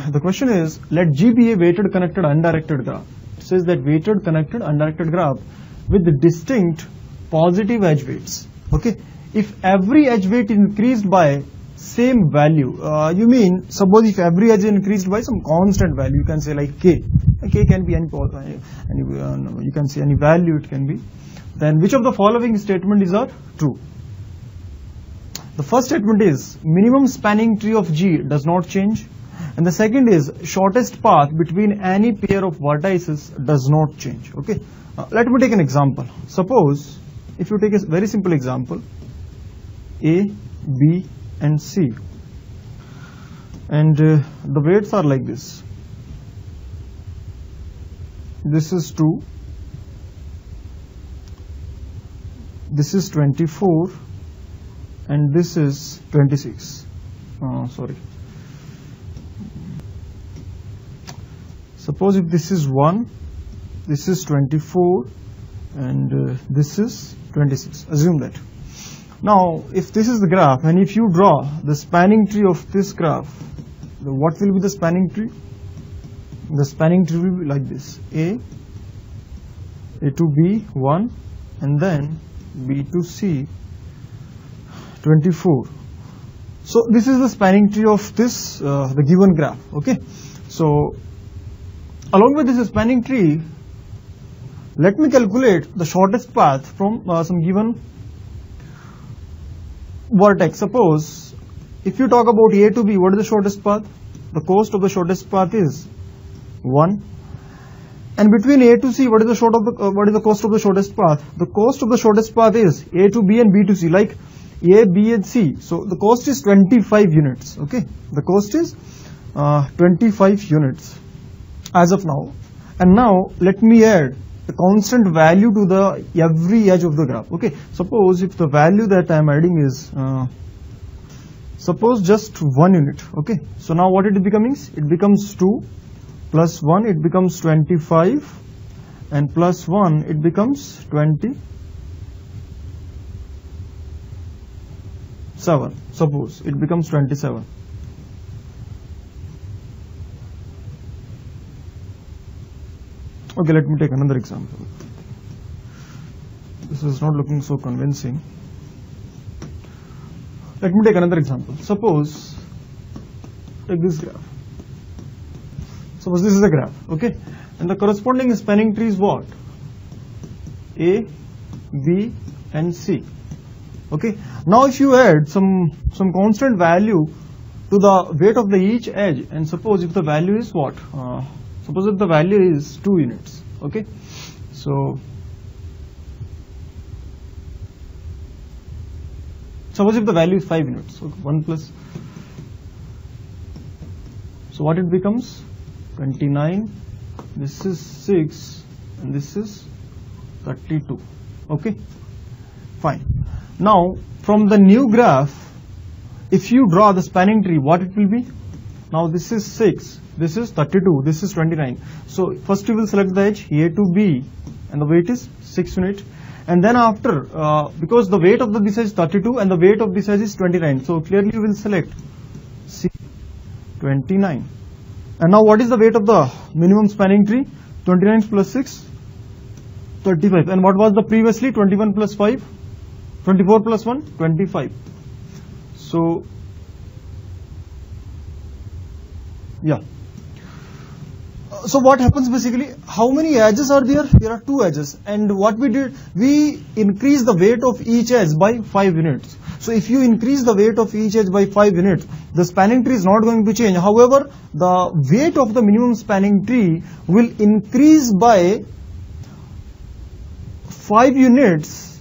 the question is, let G be a weighted connected undirected graph. It says that weighted connected undirected graph with distinct positive edge weights. Okay, if every edge weight is increased by same value, you mean suppose if every edge is increased by some constant value, you can say like k. K can be any you can say any value it can be. Then which of the following statements are true? The first statement is minimum spanning tree of G does not change, and the second is shortest path between any pair of vertices does not change. Okay, let me take an example. Suppose if you take a very simple example, A, B and C, and the weights are like this. This is 2, this is 24, and this is 26. Sorry. Suppose if this is 1, this is 24, and this is 26. Assume that. Now, if this is the graph, and if you draw the spanning tree of this graph, what will be the spanning tree? The spanning tree will be like this: A to B 1, and then B to C 24. So this is the spanning tree of this the given graph. Okay, so along with this spanning tree, let me calculate the shortest path from some given vertex. Suppose if you talk about A to B, what is the shortest path? The cost of the shortest path is 1. And between A to C, what is the cost of the shortest path? The cost of the shortest path is A to B and B to C, like A, B and C. So the cost is 25 units. Okay, the cost is 25 units as of now. And now let me add the constant value to the every edge of the graph. Okay, suppose if the value that I am adding is suppose just 1 unit. Okay, so now what it becomes? It becomes 2 plus 1, it becomes 25, and plus 1, it becomes 27. Suppose it becomes 27. Okay, let me take another example. This is not looking so convincing. Let me take another example. Suppose take this graph. Suppose this is a graph, okay, and the corresponding spanning tree is what? A, B and C. Okay, now if you add some constant value to the weight of the each edge, and suppose if the value is what? Suppose if the value is 2 units. Okay, so suppose if the value is 5 units, so 1 plus, so what it becomes? 29, this is 6, and this is 32. Okay, fine. Now from the new graph, if you draw the spanning tree, what it will be? Now this is 6, this is 32, this is 29. So first you will select the edge A to B, and the weight is 6 unit. And then after, because the weight of this edge is 32 and the weight of this edge is 29, so clearly you will select C, 29. And now what is the weight of the minimum spanning tree? 29 plus 6, 35. And what was the previously? 21 plus 5, 24 plus 1, 25. So yeah. So what happens basically? How many edges are there? There are 2 edges. And what we did? We increased the weight of each edge by 5 units. So if you increase the weight of each edge by 5 units, the spanning tree is not going to change. However, the weight of the minimum spanning tree will increase by 5 units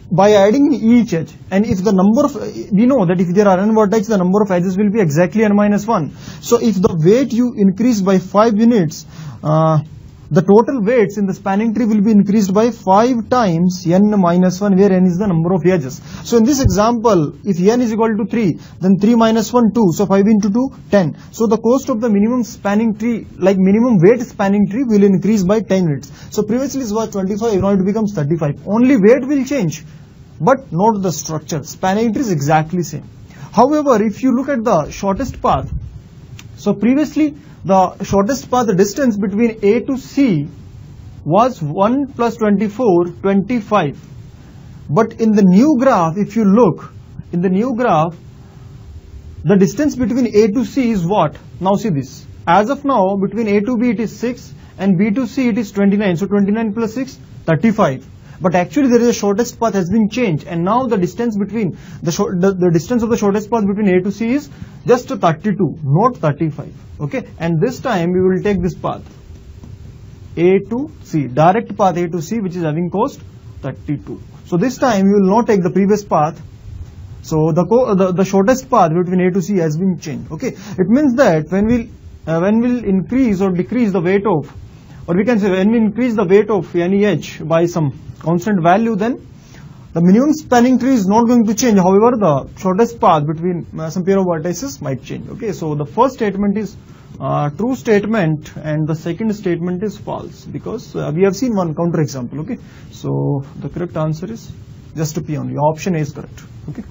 by adding each edge. And if the number of, we know that if there are n vertices, the number of edges will be exactly n minus 1. So if the weight you increase by 5 units, the total weights in the spanning tree will be increased by 5 times n minus 1, where n is the number of edges. So in this example, if n is equal to 3, then 3 minus 1, 2. So 5 into 2, 10. So the cost of the minimum spanning tree, like minimum weight spanning tree, will increase by 10 units. So previously it was 25, now it becomes 35. Only weight will change, but not the structure. Spanning tree is exactly same. However, if you look at the shortest path, So previously the shortest path, the distance between A to C was 1 plus 24, 25. But in the new graph, if you look, in the new graph, the distance between A to C is what? Now see this. As of now, between A to B it is 6 and B to C it is 29. So 29 plus 6, 35. But actually there is a shortest path has been changed, and now the distance between the distance of the shortest path between A to C is just 32, not 35. Okay, and this time we will take this path A to C, direct path A to C, which is having cost 32. So this time we will not take the previous path. So the shortest path between A to C has been changed. Okay, it means that when we'll increase or decrease the weight of, or we can say when we increase the weight of any edge by some constant value, then the minimum spanning tree is not going to change. However, the shortest path between some pair of vertices might change. Okay, so the first statement is true statement and the second statement is false, because we have seen one counter example. Okay, so the correct answer is just P only. Option A is correct. Okay.